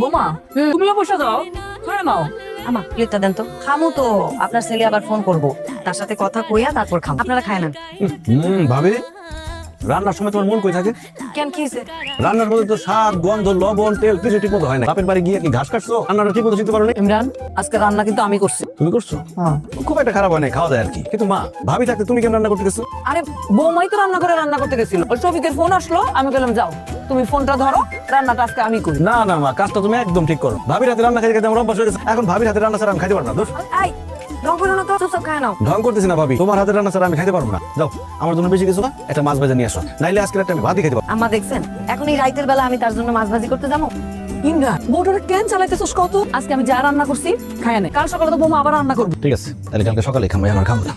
বোমা তুমিও বসে যাও, খায় নাও। আমা প্লেটটা দেন তো। খামু তো, আপনার ছেলে আবার ফোন করবো, তার সাথে কথা কইয়া তারপর খাম। আপনারা খায় না ভাবি, রান্নার সময় তোমার মন কই থাকে? কেন, কি হয়েছে? রান্নার মধ্যে তো স্বাদ, গন্ধ, লবণ, তেল কিছু ঠিক মতো হয় না। বাপের বাড়ি গিয়ে কি ঘাস কাটছো? রান্নাটা ঠিক মতো শিখতে পারো না? ইমরান, আজকে রান্না কিন্তু আমি করছি। তুমি করছো? খুব একটা খারাপ হয় না, খাওয়া যায় আর কি। কিন্তু মা, ভাবি থাকতে তুমি কেন রান্না করতে গেছো? আরে বৌমাই তো রান্না করতে গেছিল। ওই শফিকের ফোন আসলো, আমি বললাম যাও তুমি ফোনটা ধরো, রান্নাটা আজকে আমি করি। না না মা, কাজটা তুমি একদম ঠিক করো। ভাবির হাতে রান্না খাইতে খাইতে আমার অভ্যাস হয়ে গেছে। এখন ভাবির হাতে রান্না ছাড়া আমি খাইতে পারবো না। দোষ এই রং করো না তো, চুপচাপ খায় নাও। ঢং করতেছি না ভাবি, তোমার হাতে রান্না ছাড়া আমি খাইতে পারবো না। যাও, আমার জন্য বেশি কিছু না, একটা মাছ ভাজা নিয়ে আসো, নাইলে আজকে একটা আমি ভাতই খাইতে পারবো। আম্মা দেখছেন, এখন এই রাইতের বেলা আমি তার জন্য মাছ ভাজি করতে যাবো? ইমরান, বউটারে কেন চালাইতেছস কত? আজকে আমি যা রান্না করছি খায় না, কাল সকালে তো বৌমা আবার রান্না করবে। ঠিক আছে, তাহলে কালকে সকালে খামাই, আমার খাবো না।